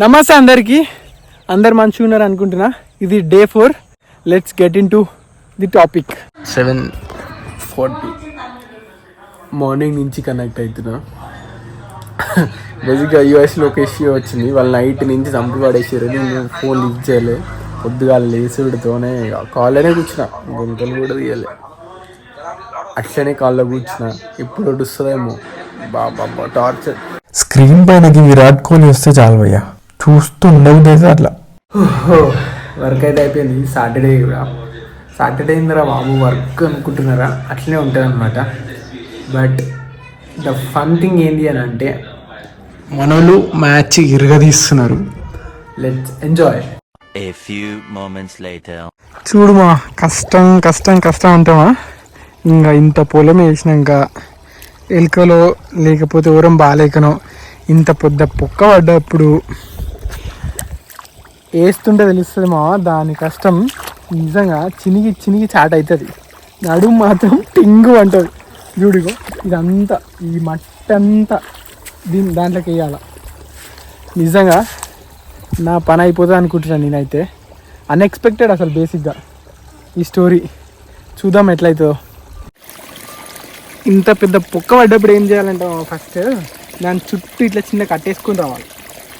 నమస్తే అందరికీ, అందరు మంచిగా ఉన్నారు అనుకుంటున్నా. ఇది day 4. Let's get in to the topic. 7:40 morning నుంచి కనెక్ట్ అవుతున్నా. బేసిక్గా యూఎస్లో ఒక ఇష్యూ వచ్చింది. వాళ్ళు నైట్ నుంచి చంపి పడేసారు. నేను ఫోన్ లిఫ్ట్ చేయలే. పొద్దుగా లేసుడితోనే కాల్లోనే కూర్చున్నా, గొంతులు కూడా తీయలే. అట్లనే కాల్లో కూర్చున్నా. ఇప్పుడు వస్తుందేమో బాబా టార్చర్. స్క్రీన్ పైనకి విరాట్ కోహ్లీ వస్తే చాలు భయ్యా, చూస్తూ ఉండవుదేదో అట్లా. వర్క్ అయితే అయిపోయింది. సాటర్డే అయిందిరా బాబు వర్క్ అనుకుంటున్నారా, అట్లనే ఉంటుంది అనమాట. బట్ ద ఫన్ థింగ్ ఏంటి అని అంటే మనోళ్ళు మ్యాచ్ ఇరగదీస్తున్నారు. Let's enjoy. A few moments later. చూడుమా, కష్టం అంటామా. ఇంకా ఇంత పొలం వేసినాక ఎలుకలో లేకపోతే ఊరం బాగాలేకనో ఇంత పెద్ద పొక్క పడ్డప్పుడు వేస్తుంటే తెలుస్తుంది మా దాని కష్టం. నిజంగా చినిగి చాట్ అవుతుంది. నడుము మాత్రం టింగు అంటుంది. చూడిగో ఇదంతా ఈ మట్టంతా దాంట్లోకి వేయాల. నిజంగా నా పని అయిపోతుంది అనుకుంటున్నాను నేనైతే. అన్ఎక్స్పెక్టెడ్ అసలు బేసిక్గా ఈ స్టోరీ. చూద్దాం ఎట్లయితుందో. ఇంత పెద్ద పొక్క పడ్డప్పుడు ఏం చేయాలంటే ఫస్ట్ దాని చుట్టూ ఇట్లా చిన్న కట్టేసుకుని రావాలి.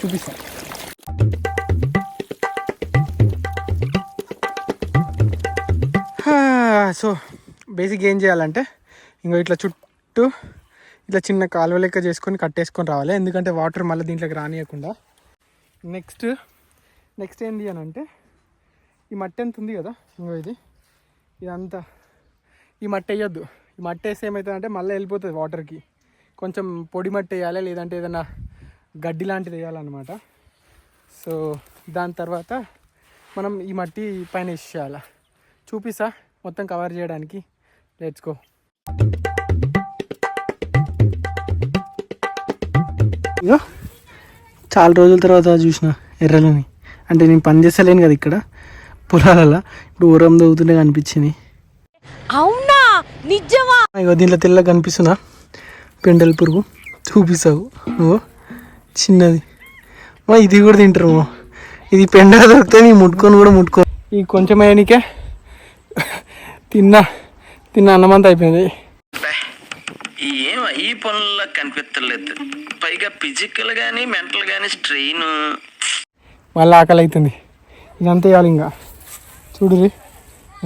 చూపిస్తాను. సో బేసిక్గా ఏం చేయాలంటే ఇంకో ఇట్లా చుట్టూ ఇట్లా చిన్న కాలువ లెక్క చేసుకొని కట్టేసుకొని రావాలి. ఎందుకంటే వాటర్ మళ్ళీ దీంట్లోకి రానియకుండా. నెక్స్ట్ ఏంటి అని అంటే ఈ మట్టి ఎంత ఉంది కదా, ఇంకో ఇదంతా ఈ మట్టి వేయొద్దు. ఈ మట్టి వేస్తే ఏమవుతుందంటే మళ్ళీ వెళ్ళిపోతుంది వాటర్కి. కొంచెం పొడి మట్టి వేయాలి, లేదంటే ఏదైనా గడ్డి లాంటిది వేయాలన్నమాట. సో దాని తర్వాత మనం ఈ మట్టి పైన వేసేయాలి. చూపిస్తా మొత్తం కవర్ చేయడానికి. Let's go. ఇగో చాలా రోజుల తర్వాత చూసిన ఎర్రలని. అంటే నేను పని చేస్తలేను కదా ఇక్కడ పొలాలలో. ఇప్పుడు ఊరం దవ్వుతుంటే కనిపించింది. అవునా, నిజమా? ఇగో దీంట్లో తెల్లగా కనిపిస్తుందా పెండల పురుగు. చూపిస్తావు నువ్వు చిన్నది. మా ఇది కూడా తింటారు. ఇది పెండగా దొరికితే నీ ముట్టుకొని కూడా ముట్టుకో. ఈ కొంచెం అయ్యానికే తిన్న అన్నమంతా అయిపోయింది. ఏం ఈ పనుల్లో కనిపించలేదు. పైగా ఫిజికల్ కానీ మెంటల్ కానీ స్ట్రెయిన్. మళ్ళీ ఆకలి అవుతుంది. ఇదంతా వేయాలి. ఇంకా చూడు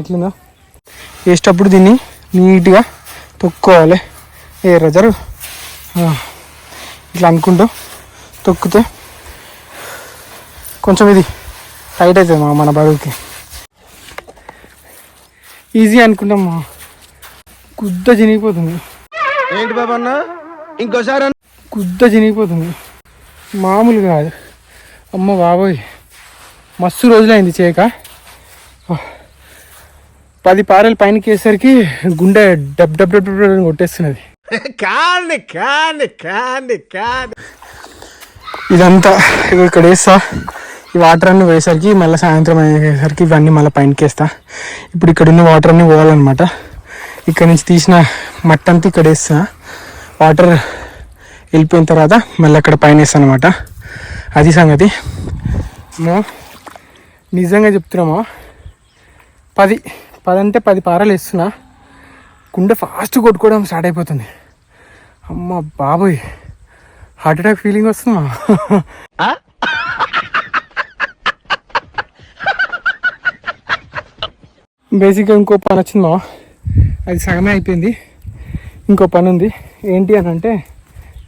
ఎట్లుందో. వేసేటప్పుడు దీన్ని నీట్గా తొక్కోవాలి. రజరు ఇట్లా అనుకుంటూ తొక్కితే కొంచెం ఇది టైట్ అవుతుంది మన బరువుకి. ఈజీ అనుకుంటాం, గుద్ద చినిగిపోతుంది. ఏంటి బాబా అన్న, ఇంకోసారి గుద్ద చినిగిపోతుంది, మామూలు కాదు. అమ్మ బాబోయ్, మస్తు రోజులైంది చేయక. 10 పారలు పైనకి వేసరికి గుండె డబ్ డబ్ డబ్ డబ్ కొట్టేస్తున్నది. ఇదంతా ఇక్కడ వేస్తా. ఈ వాటర్ అన్నీ వేసరికి మళ్ళీ సాయంత్రం అయ్యేసరికి ఇవన్నీ మళ్ళీ పైనకి వేస్తా. ఇప్పుడు ఇక్కడ ఉన్న వాటర్ అన్నీ పోవాలన్నమాట. ఇక్కడ నుంచి తీసిన మట్టి అంతా ఇక్కడ వేస్తా. వాటర్ వెళ్ళిపోయిన తర్వాత మళ్ళీ అక్కడ పైన వేస్తాను అనమాట. అది సంగతి. నిజంగా చెప్తున్నామా, 10 అంటే 10 పారలు వేస్తున్నా. గుండె ఫాస్ట్ కొట్టుకోవడం స్టార్ట్ అయిపోతుంది. అమ్మ బాబోయ్, హార్ట్ అటాక్ ఫీలింగ్ వస్తుందా. బేసిక్గా ఇంకో పని వచ్చిందా, అది సగమే అయిపోయింది. ఇంకో పని ఉంది. ఏంటి అని అంటే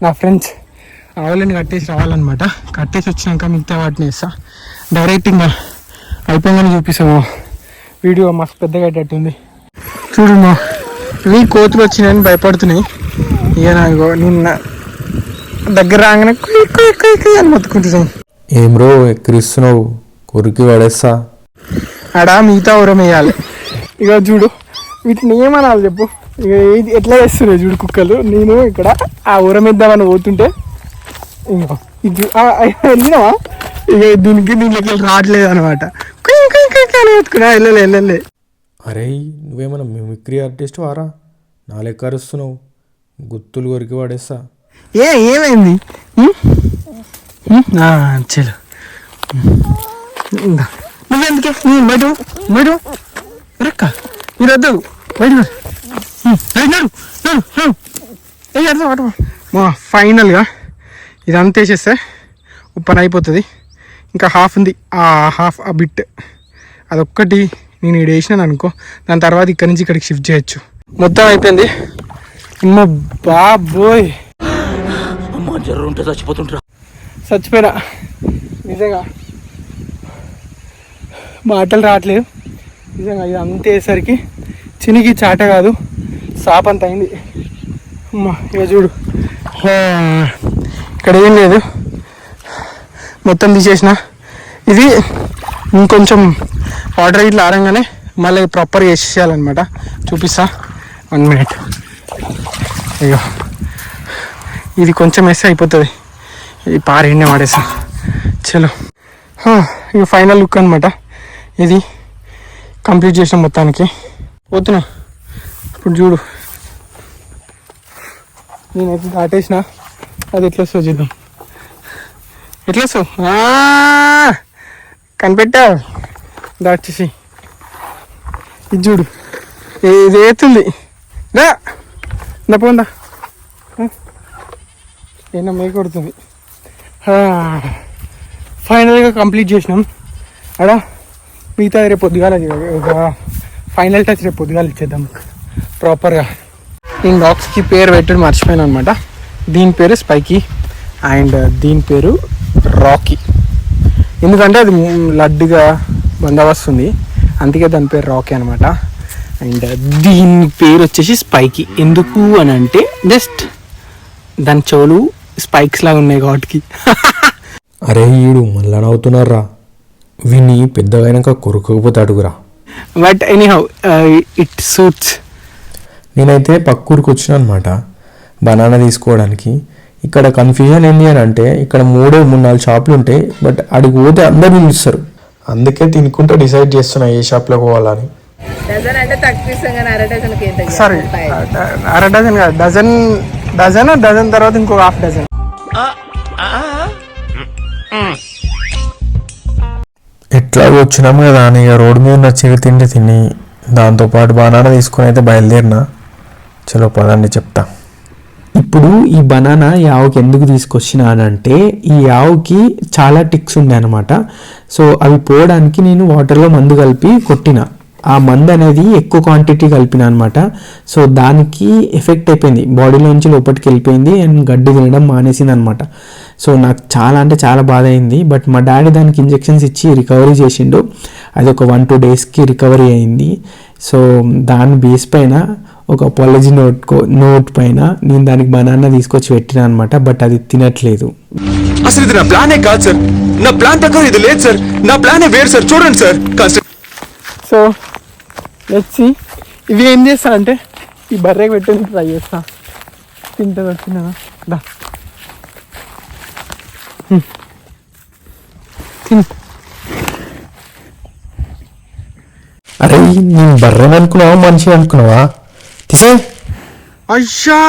నా ఫ్రెండ్స్ ఆవులని కట్టేసి రావాలన్నమాట. కట్టేసి వచ్చినాక మిగతా వాటిని వేస్తా. డైరెక్ట్ ఇంకా అయిపోయిందని చూపిస్తాము. వీడియో మస్తు పెద్దగా అయ్యేటట్టుంది. చూడమ్మా, ఇవి కోతులు వచ్చినాయని భయపడుతున్నాయి. ఇక నాకు నిన్న దగ్గర రాగానే అని మొత్తుకుంటున్నాయి. ఏం రో ఎక్కిరిస్తున్నావు, కొరికి పడేస్తా. ఆడ మిగతా ఊరం వేయాలి. ఇక చూడు, వీటిని ఏమనాలి చెప్పు. ఇక ఎట్లా వేస్తున్నాయి చూడు కుక్కలు. నేను ఇక్కడ ఆ ఊరం వేద్దామని పోతుంటే ఇంకో ఇది వెళ్ళినావా. ఇక దీంట్లోకి రావట్లేదు అనమాట. వెళ్ళలే. అరే నువ్వేమన్నా మిమిక్రీ ఆర్టిస్ట్ వారా, నా లెక్క అరుస్తున్నావు. గుత్తులు కొరికి పడేస్తా. ఏమైంది? చలో నువ్వెందుకే బయట బయట రక్క మీరు వద్దు బయట ఫైనల్గా ఇదంతా వేసేస్తే ఉప్పని అయిపోతుంది. ఇంకా హాఫ్ ఉంది, ఆ హాఫ్ ఆ బిట్ అదొక్కటి నేను ఇక్కడ వేసినాను అనుకో, దాని తర్వాత ఇక్కడి నుంచి ఇక్కడికి షిఫ్ట్ చేయొచ్చు. మొత్తం అయిపోయింది. అమ్మ బాబోయ్ చచ్చిపోయినా నిజంగా, మాటలు రావట్లేదు నిజంగా. ఇది అంతేసరికి చినికి చాట కాదు సాపంత అయింది. అమ్మా ఇక చూడు, ఇక్కడ ఏం లేదు, మొత్తం తీసేసిన. ఇది ఇంకొంచెం వాటర్ ఇట్లా ఆరంగానే మళ్ళీ ప్రాపర్గా వేసేయాలన్నమాట. చూపిస్తా 1 minute. అయ్యో ఇది కొంచెం వేస్తే అయిపోతుంది. ఇది పారేండే వాడేసా. చలో ఇక ఫైనల్ లుక్ అనమాట. ఇది కంప్లీట్ చేసిన మొత్తానికి పోతున్నా. ఇప్పుడు చూడు నేనైతే దాటేసిన, అది ఎట్లా వస్తుందో చూద్దాం. ఎట్లా వస్తావు కనిపెట్టావు దాచేసి. ఇది చూడు ఇది ఏతుంది రా పోందా ఏమన్నా మే కొడుతుంది. ఫైనల్గా కంప్లీట్ చేసినాం. అడా మిగతా రేపు పొద్దుగాల ఒక ఫైనల్ టచ్ రేపు పొద్దుగాల ఇచ్చేద్దాం ప్రాపర్గా. నేను బాక్స్కి పేరు పెట్టడం మర్చిపోయాను అనమాట. దీని పేరు స్పైకీ అండ్ దీని పేరు రాకీ. ఎందుకంటే అది లడ్డుగా బందోబస్తుంది, అందుకే దాని పేరు రాకీ అనమాట. అండ్ దీని పేరు వచ్చేసి స్పైకీ. ఎందుకు అని అంటే జస్ట్ దాని చెవులు స్పైక్స్ లాగా ఉన్నాయి కాబట్టి. అరే ఈడు మళ్ళా నవ్వుతున్నారా, విని పెద్దగైనాక కొరుకోకపోతాడుగురా. But anyhow it suits. నేనైతే పక్కూరికి వచ్చిన అనమాట బనానా తీసుకోవడానికి. ఇక్కడ కన్ఫ్యూజన్ ఏంటి అని అంటే ఇక్కడ 3-4 షాపులు ఉంటాయి, బట్ అడిగి పోతే అందరూ పిలుస్తారు. అందుకే తినుకుంటూ డిసైడ్ చేస్తున్నా ఏ షాప్లో పోవాలని. సారీ అర డజన్ కాదు, డజన్ తర్వాత ఇంకొక హాఫ్ డజన్. ఎట్లా వచ్చినాము కదా అని ఇక రోడ్డు మీద నచ్చి తిండి తిని దాంతోపాటు బనానా తీసుకొని అయితే బయలుదేరినా. చలో పదండి చెప్తా. ఇప్పుడు ఈ బనానా యావుకి ఎందుకు తీసుకొచ్చినానంటే ఈ యావుకి చాలా టిక్స్ ఉండే అనమాట. సో అవి పోవడానికి నేను వాటర్లో మందు కలిపి కొట్టిన. ఆ మందు అనేది ఎక్కువ క్వాంటిటీ కలిపిన అనమాట. సో దానికి ఎఫెక్ట్ అయిపోయింది, బాడీలోంచి లోపలికి వెళ్ళిపోయింది అండ్ గడ్డి తినడం మానేసింది అనమాట. సో నాకు చాలా అంటే చాలా బాధ అయింది. బట్ మా డాడీ దానికి ఇంజెక్షన్స్ ఇచ్చి రికవరీ చేసిండు. అది ఒక 1-2 డేస్కి రికవరీ అయింది. సో దాని బేస్ పైన ఒక అపాలజీ నోట్ పైన నేను దానికి బనానా తీసుకొచ్చి పెట్టినా అనమాట. బట్ అది తినట్లేదు. అసలు ఇది నా ప్లానే కాదు సార్, నా ప్లాన్ ప్రకారం ఇది లేదు సార్, నా ప్లానే వేరు సార్, చూడండి సార్. So let's see. ఇవి ఏం చేస్తా అంటే ఈ బర్రెకి పెట్టేందుకు ట్రై చేస్తా. తింటే వచ్చినా దా అరే నేను బర్రెని అనుకున్నావా మనిషి అనుకున్నావా? తీసే. అయ్యా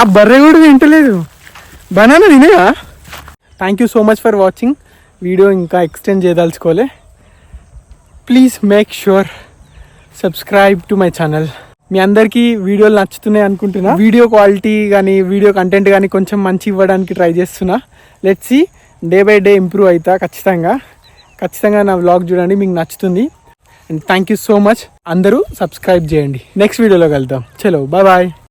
ఆ బర్రె కూడా తింటలేదు, బనానా తినేగా. Thank you so much for watching. Video ఇంకా ఎక్స్టెండ్ చేయదలుచుకోలే. Please make sure subscribe to my channel. మీ అందరికీ వీడియోలు నచ్చుతున్నాయి అనుకుంటున్నా. వీడియో క్వాలిటీ కానీ వీడియో కంటెంట్ కానీ కొంచెం మంచి ఇవ్వడానికి ట్రై చేస్తున్నా. Let's see, day by day improve అవుతా ఖచ్చితంగా నా వ్లాగ్ చూడండి, మీకు నచ్చుతుంది. And thank you so much. అందరూ సబ్స్క్రైబ్ చేయండి. నెక్స్ట్ వీడియోలో కలుద్దాం. చలో బాయ్.